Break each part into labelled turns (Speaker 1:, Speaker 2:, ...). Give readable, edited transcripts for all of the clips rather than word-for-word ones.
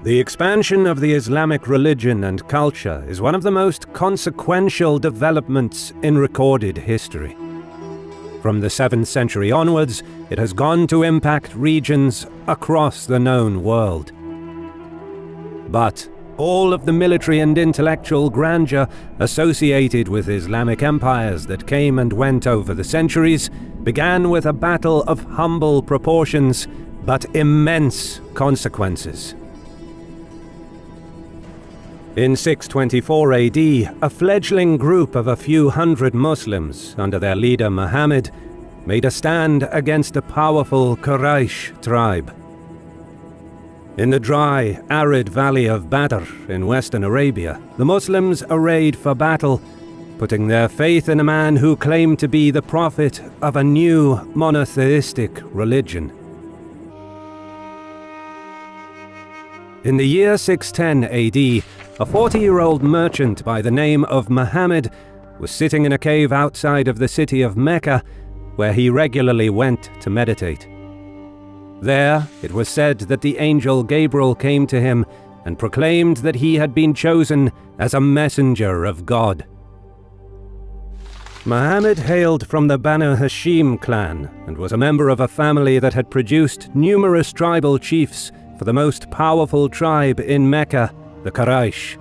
Speaker 1: The expansion of the Islamic religion and culture is one of the most consequential developments in recorded history. From the 7th century onwards, it has gone to impact regions across the known world. But all of the military and intellectual grandeur associated with Islamic empires that came and went over the centuries began with a battle of humble proportions but immense consequences. In 624 AD, a fledgling group of a few hundred Muslims, under their leader Muhammad, made a stand against a powerful Quraysh tribe. In the dry, arid valley of Badr in western Arabia, the Muslims arrayed for battle, putting their faith in a man who claimed to be the prophet of a new monotheistic religion. In the year 610 AD, a 40-year-old merchant by the name of Muhammad was sitting in a cave outside of the city of Mecca, where he regularly went to meditate. There, it was said that the angel Gabriel came to him and proclaimed that he had been chosen as a messenger of God. Muhammad hailed from the Banu Hashim clan and was a member of a family that had produced numerous tribal chiefs for the most powerful tribe in Mecca, the Quraysh.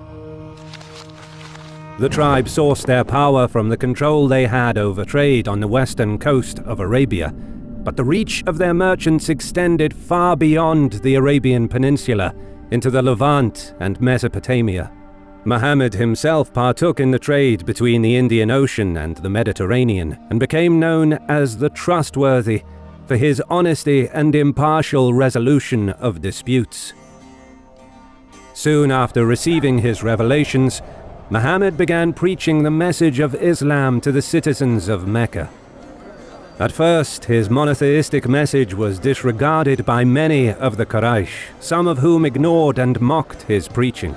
Speaker 1: The tribe sourced their power from the control they had over trade on the western coast of Arabia, but the reach of their merchants extended far beyond the Arabian Peninsula into the Levant and Mesopotamia. Muhammad himself partook in the trade between the Indian Ocean and the Mediterranean and became known as the Trustworthy for his honesty and impartial resolution of disputes. Soon after receiving his revelations, Muhammad began preaching the message of Islam to the citizens of Mecca. At first, his monotheistic message was disregarded by many of the Quraysh, some of whom ignored and mocked his preaching.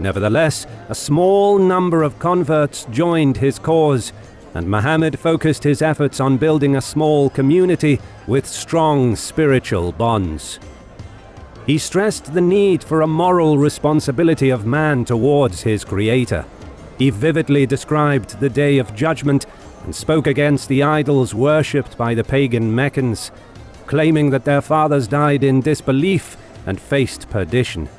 Speaker 1: Nevertheless, a small number of converts joined his cause, and Muhammad focused his efforts on building a small community with strong spiritual bonds. He stressed the need for a moral responsibility of man towards his Creator. He vividly described the Day of Judgment and spoke against the idols worshipped by the pagan Meccans, claiming that their fathers died in disbelief and faced perdition.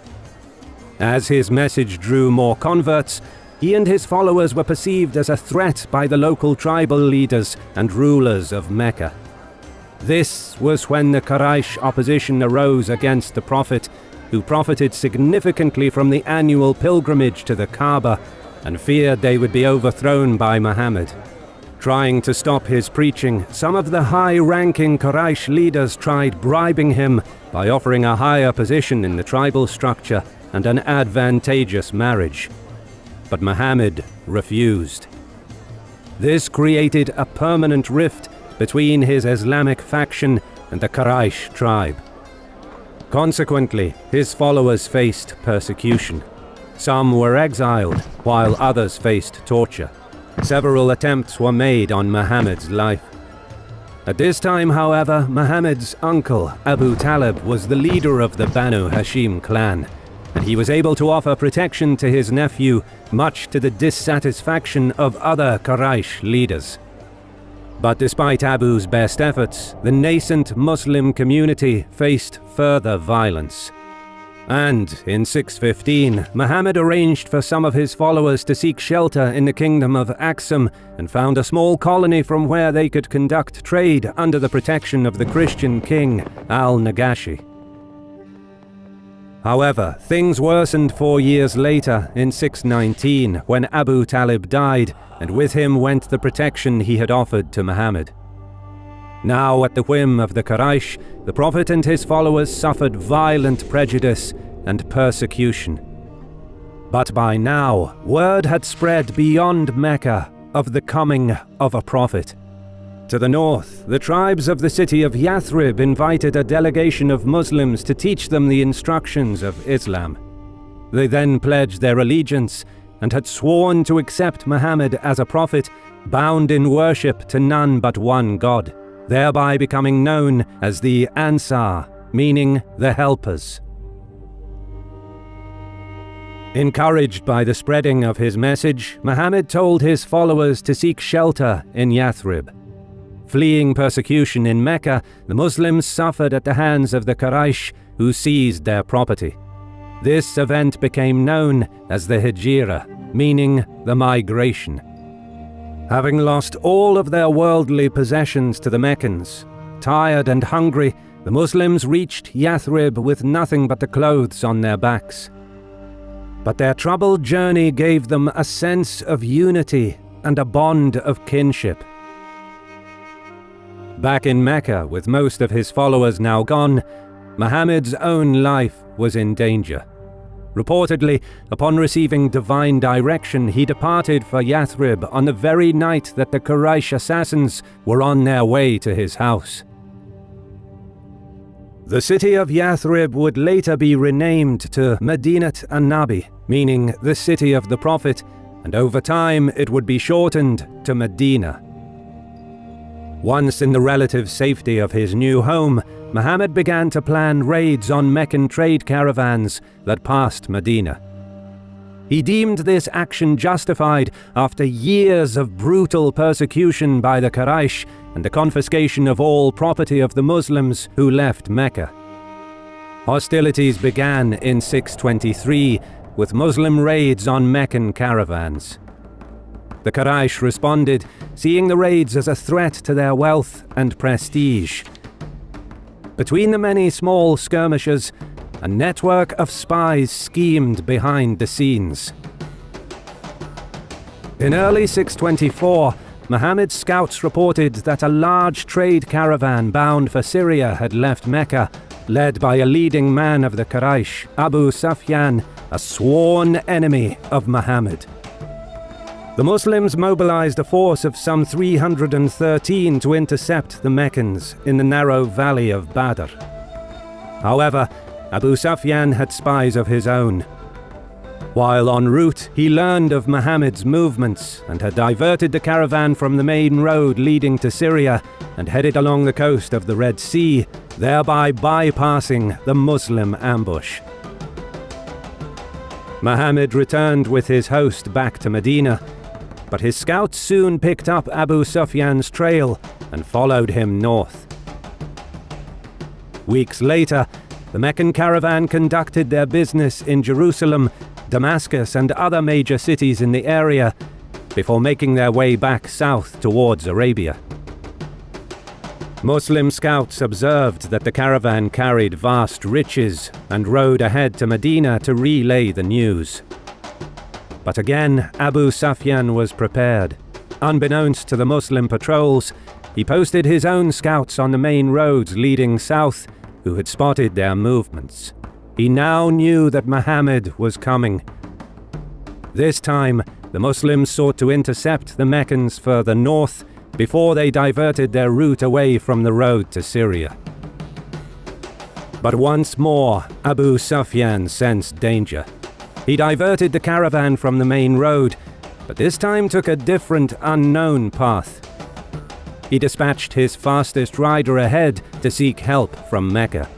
Speaker 1: As his message drew more converts, he and his followers were perceived as a threat by the local tribal leaders and rulers of Mecca. This was when the Quraysh opposition arose against the Prophet, who profited significantly from the annual pilgrimage to the Kaaba and feared they would be overthrown by Muhammad. Trying to stop his preaching, some of the high-ranking Quraysh leaders tried bribing him by offering a higher position in the tribal structure and an advantageous marriage. But Muhammad refused. This created a permanent rift between his Islamic faction and the Quraysh tribe. Consequently, his followers faced persecution. Some were exiled, while others faced torture. Several attempts were made on Muhammad's life. At this time, however, Muhammad's uncle, Abu Talib, was the leader of the Banu Hashim clan, and he was able to offer protection to his nephew, much to the dissatisfaction of other Quraysh leaders. But despite Abu's best efforts, the nascent Muslim community faced further violence. And in 615, Muhammad arranged for some of his followers to seek shelter in the kingdom of Aksum and found a small colony from where they could conduct trade under the protection of the Christian king, Al-Nagashi. However, things worsened 4 years later in 619 when Abu Talib died, and with him went the protection he had offered to Muhammad. Now, at the whim of the Quraysh, the Prophet and his followers suffered violent prejudice and persecution. But by now, word had spread beyond Mecca of the coming of a prophet. To the north, the tribes of the city of Yathrib invited a delegation of Muslims to teach them the instructions of Islam. They then pledged their allegiance and had sworn to accept Muhammad as a prophet, bound in worship to none but one God, thereby becoming known as the Ansar, meaning the helpers. Encouraged by the spreading of his message, Muhammad told his followers to seek shelter in Yathrib. Fleeing persecution in Mecca, the Muslims suffered at the hands of the Quraysh, who seized their property. This event became known as the Hijrah, meaning the migration. Having lost all of their worldly possessions to the Meccans, tired and hungry, the Muslims reached Yathrib with nothing but the clothes on their backs. But their troubled journey gave them a sense of unity and a bond of kinship. Back in Mecca, with most of his followers now gone, Muhammad's own life was in danger. Reportedly, upon receiving divine direction, he departed for Yathrib on the very night that the Quraysh assassins were on their way to his house. The city of Yathrib would later be renamed to Madinat an-Nabi, meaning the city of the Prophet, and over time it would be shortened to Medina. Once in the relative safety of his new home, Muhammad began to plan raids on Meccan trade caravans that passed Medina. He deemed this action justified after years of brutal persecution by the Quraysh and the confiscation of all property of the Muslims who left Mecca. Hostilities began in 623 with Muslim raids on Meccan caravans. The Quraysh responded, seeing the raids as a threat to their wealth and prestige. Between the many small skirmishes, a network of spies schemed behind the scenes. In early 624, Muhammad's scouts reported that a large trade caravan bound for Syria had left Mecca, led by a leading man of the Quraysh, Abu Sufyan, a sworn enemy of Muhammad. The Muslims mobilized a force of some 313 to intercept the Meccans in the narrow valley of Badr. However, Abu Sufyan had spies of his own. While en route, he learned of Muhammad's movements and had diverted the caravan from the main road leading to Syria and headed along the coast of the Red Sea, thereby bypassing the Muslim ambush. Muhammad returned with his host back to Medina, but his scouts soon picked up Abu Sufyan's trail and followed him north. Weeks later, the Meccan caravan conducted their business in Jerusalem, Damascus, and other major cities in the area before making their way back south towards Arabia. Muslim scouts observed that the caravan carried vast riches and rode ahead to Medina to relay the news. But again, Abu Sufyan was prepared. Unbeknownst to the Muslim patrols, he posted his own scouts on the main roads leading south, who had spotted their movements. He now knew that Muhammad was coming. This time, the Muslims sought to intercept the Meccans further north before they diverted their route away from the road to Syria. But once more, Abu Sufyan sensed danger. He diverted the caravan from the main road, but this time took a different, unknown path. He dispatched his fastest rider ahead to seek help from Mecca.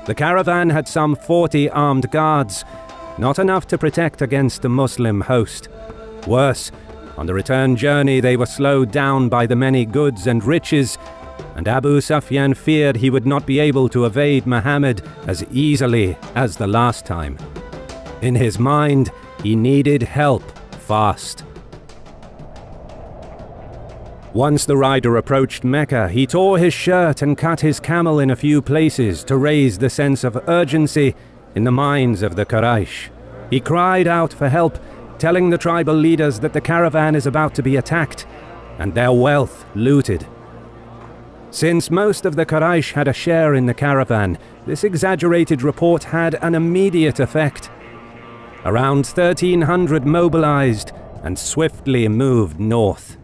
Speaker 1: The caravan had some 40 armed guards, not enough to protect against the Muslim host. Worse, on the return journey they were slowed down by the many goods and riches, and Abu Sufyan feared he would not be able to evade Muhammad as easily as the last time. In his mind, he needed help fast. Once the rider approached Mecca, he tore his shirt and cut his camel in a few places to raise the sense of urgency in the minds of the Quraysh. He cried out for help, telling the tribal leaders that the caravan is about to be attacked and their wealth looted. Since most of the Quraysh had a share in the caravan, this exaggerated report had an immediate effect. Around 1,300 mobilized and swiftly moved north.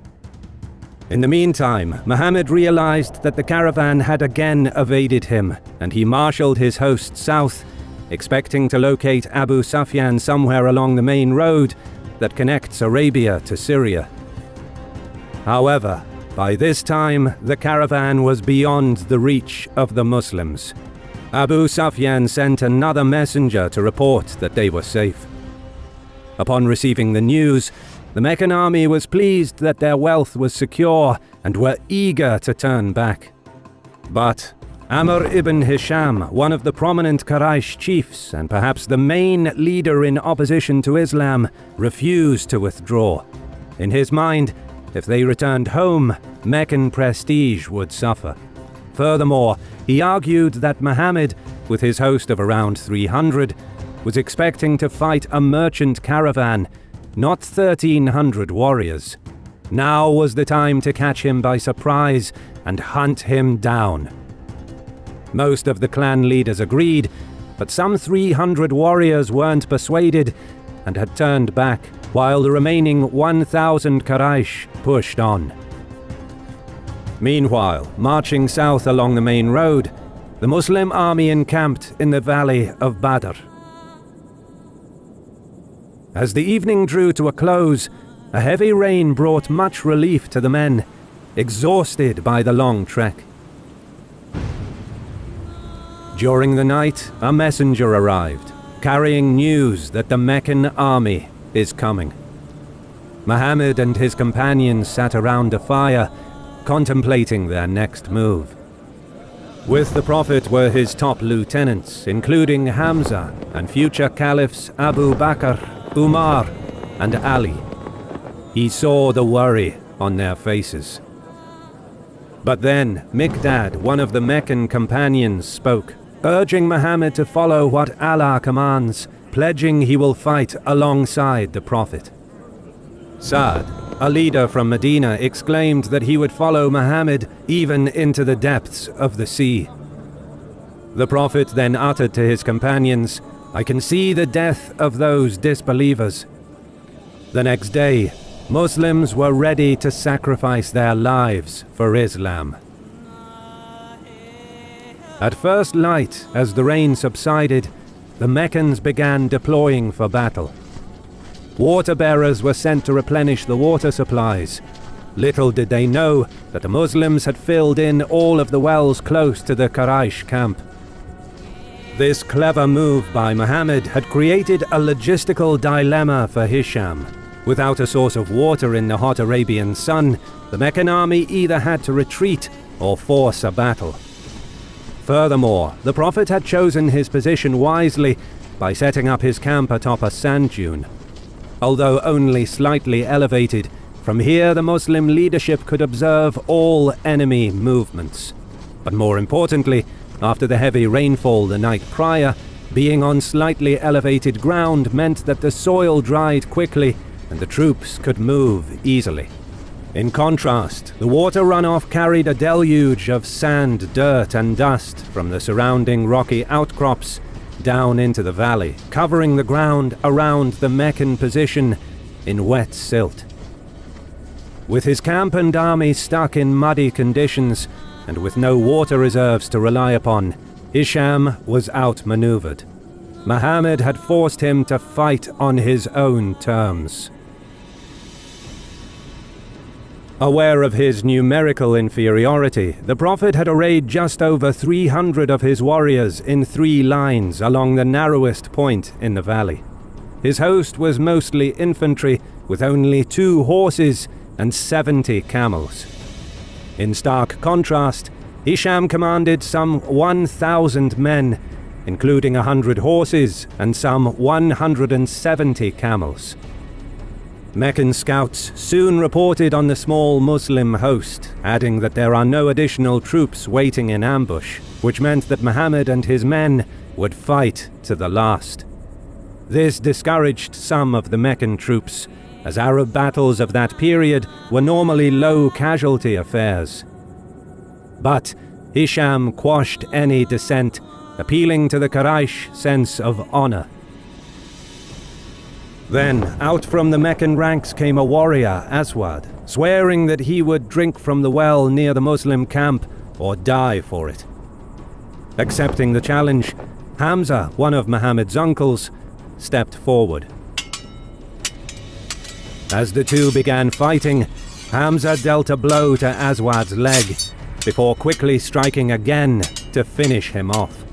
Speaker 1: In the meantime, Muhammad realized that the caravan had again evaded him, and he marshaled his host south, expecting to locate Abu Sufyan somewhere along the main road that connects Arabia to Syria. However, by this time, the caravan was beyond the reach of the Muslims. Abu Sufyan sent another messenger to report that they were safe. Upon receiving the news, the Meccan army was pleased that their wealth was secure and were eager to turn back. But Amr ibn Hisham, one of the prominent Quraysh chiefs and perhaps the main leader in opposition to Islam, refused to withdraw. In his mind, if they returned home, Meccan prestige would suffer. Furthermore, he argued that Muhammad, with his host of around 300, was expecting to fight a merchant caravan, not 1,300 warriors. Now was the time to catch him by surprise and hunt him down. Most of the clan leaders agreed, but some 300 warriors weren't persuaded and had turned back, while the remaining 1,000 Quraysh pushed on. Meanwhile, marching south along the main road, the Muslim army encamped in the valley of Badr. As the evening drew to a close, a heavy rain brought much relief to the men, exhausted by the long trek. During the night, a messenger arrived, carrying news that the Meccan army is coming. Muhammad and his companions sat around a fire, contemplating their next move. With the Prophet were his top lieutenants, including Hamza and future caliphs Abu Bakr, Umar, and Ali. He saw the worry on their faces. But then Miqdad, one of the Meccan companions, spoke, urging Muhammad to follow what Allah commands, pledging he will fight alongside the Prophet. Sa'd, a leader from Medina, exclaimed that he would follow Muhammad even into the depths of the sea. The Prophet then uttered to his companions, "I can see the death of those disbelievers." The next day, Muslims were ready to sacrifice their lives for Islam. At first light, as the rain subsided, the Meccans began deploying for battle. Water bearers were sent to replenish the water supplies. Little did they know that the Muslims had filled in all of the wells close to the Quraysh camp. This clever move by Muhammad had created a logistical dilemma for Hisham. Without a source of water in the hot Arabian sun, the Meccan army either had to retreat or force a battle. Furthermore, the Prophet had chosen his position wisely by setting up his camp atop a sand dune. Although only slightly elevated, from here the Muslim leadership could observe all enemy movements. But more importantly, after the heavy rainfall the night prior, being on slightly elevated ground meant that the soil dried quickly and the troops could move easily. In contrast, the water runoff carried a deluge of sand, dirt and dust from the surrounding rocky outcrops down into the valley, covering the ground around the Meccan position in wet silt. With his camp and army stuck in muddy conditions, and with no water reserves to rely upon, Hisham was outmaneuvered. Muhammad had forced him to fight on his own terms. Aware of his numerical inferiority, the Prophet had arrayed just over 300 of his warriors in 3 lines along the narrowest point in the valley. His host was mostly infantry, with only 2 horses and 70 camels. In stark contrast, Hisham commanded some 1,000 men, including 100 horses and some 170 camels. Meccan scouts soon reported on the small Muslim host, adding that there are no additional troops waiting in ambush, which meant that Muhammad and his men would fight to the last. This discouraged some of the Meccan troops, as Arab battles of that period were normally low casualty affairs. But Hisham quashed any dissent, appealing to the Quraysh sense of honor. Then, out from the Meccan ranks came a warrior, Aswad, swearing that he would drink from the well near the Muslim camp or die for it. Accepting the challenge, Hamza, one of Muhammad's uncles, stepped forward. As the two began fighting, Hamza dealt a blow to Aswad's leg, before quickly striking again to finish him off.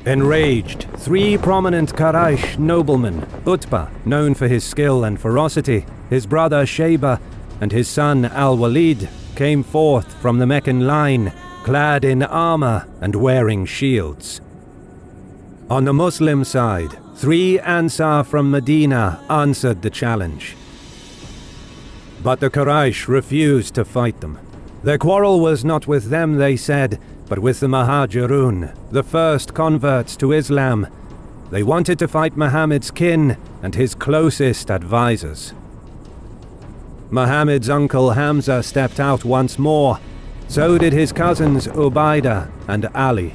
Speaker 1: Enraged, Three prominent Quraysh noblemen, Utbah, known for his skill and ferocity, his brother Shayba, and his son Al-Walid, came forth from the Meccan line, clad in armor and wearing shields. On the Muslim side, 3 Ansar from Medina answered the challenge. But the Quraysh refused to fight them. Their quarrel was not with them, they said, but with the Muhajirun, the first converts to Islam. They wanted to fight Muhammad's kin and his closest advisors. Muhammad's uncle Hamza stepped out once more. So did his cousins Ubaidah and Ali.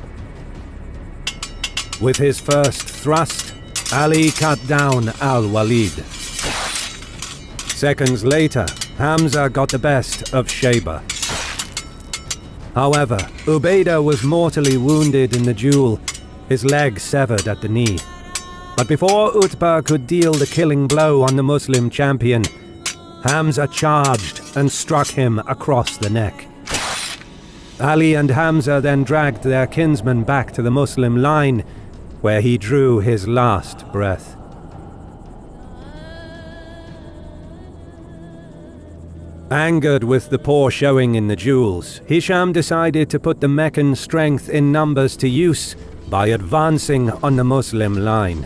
Speaker 1: With his first thrust, Ali cut down Al-Walid. Seconds later, Hamza got the best of Shayba. However, Ubaidah was mortally wounded in the duel, his leg severed at the knee. But before Utbah could deal the killing blow on the Muslim champion, Hamza charged and struck him across the neck. Ali and Hamza then dragged their kinsman back to the Muslim line, where he drew his last breath. Angered with the poor showing in the duels, Hisham decided to put the Meccan strength in numbers to use by advancing on the Muslim line.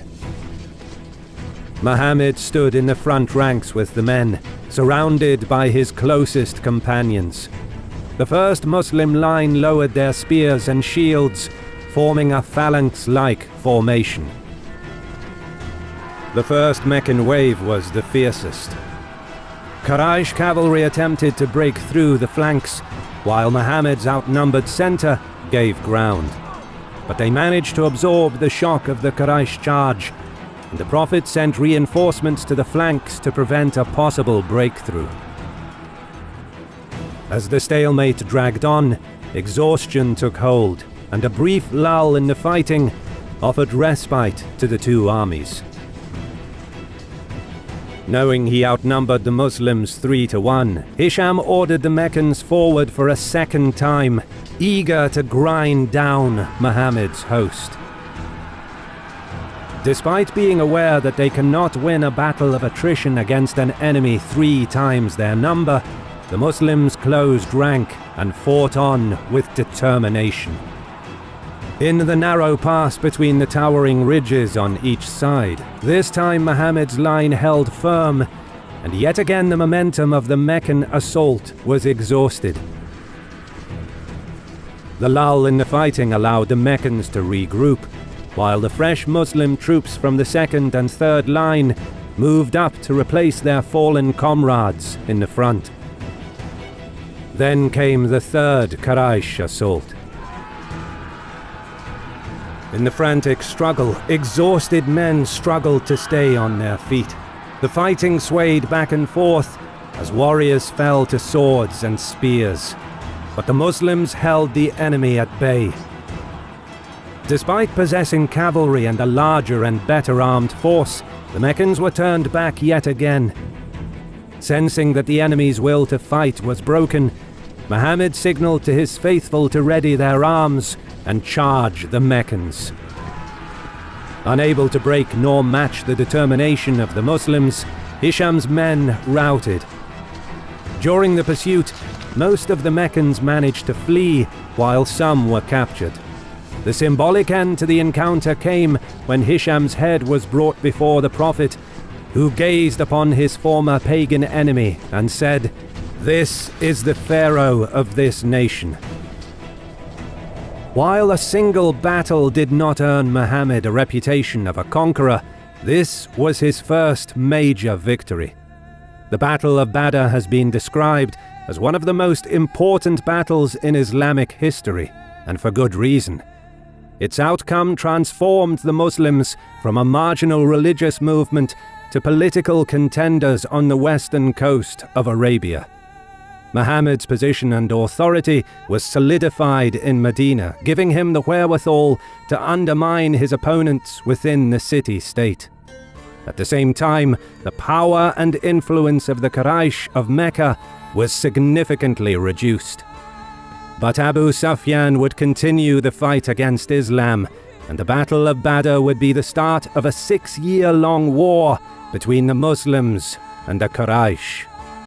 Speaker 1: Muhammad stood in the front ranks with the men, surrounded by his closest companions. The first Muslim line lowered their spears and shields, forming a phalanx-like formation. The first Meccan wave was the fiercest. Quraysh cavalry attempted to break through the flanks, while Muhammad's outnumbered center gave ground. But they managed to absorb the shock of the Quraysh charge, and the Prophet sent reinforcements to the flanks to prevent a possible breakthrough. As the stalemate dragged on, exhaustion took hold, and a brief lull in the fighting offered respite to the two armies. Knowing he outnumbered the Muslims 3-1, Hisham ordered the Meccans forward for a second time, eager to grind down Muhammad's host. Despite being aware that they cannot win a battle of attrition against an enemy 3 times their number, the Muslims closed rank and fought on with determination. In the narrow pass between the towering ridges on each side, this time Muhammad's line held firm, and yet again the momentum of the Meccan assault was exhausted. The lull in the fighting allowed the Meccans to regroup, while the fresh Muslim troops from the second and third line moved up to replace their fallen comrades in the front. Then came the third Quraysh assault. In the frantic struggle, exhausted men struggled to stay on their feet. The fighting swayed back and forth as warriors fell to swords and spears. But the Muslims held the enemy at bay. Despite possessing cavalry and a larger and better armed force, the Meccans were turned back yet again. Sensing that the enemy's will to fight was broken, Muhammad signaled to his faithful to ready their arms and charge the Meccans. Unable to break nor match the determination of the Muslims, Hisham's men routed. During the pursuit, most of the Meccans managed to flee, while some were captured. The symbolic end to the encounter came when Hisham's head was brought before the Prophet, who gazed upon his former pagan enemy and said, "This is the Pharaoh of this nation." While a single battle did not earn Muhammad a reputation of a conqueror, this was his first major victory. The Battle of Badr has been described as one of the most important battles in Islamic history, and for good reason. Its outcome transformed the Muslims from a marginal religious movement to political contenders on the western coast of Arabia. Muhammad's position and authority was solidified in Medina, giving him the wherewithal to undermine his opponents within the city-state. At the same time, the power and influence of the Quraysh of Mecca was significantly reduced. But Abu Sufyan would continue the fight against Islam, and the Battle of Badr would be the start of a 6-year-long war between the Muslims and the Quraysh.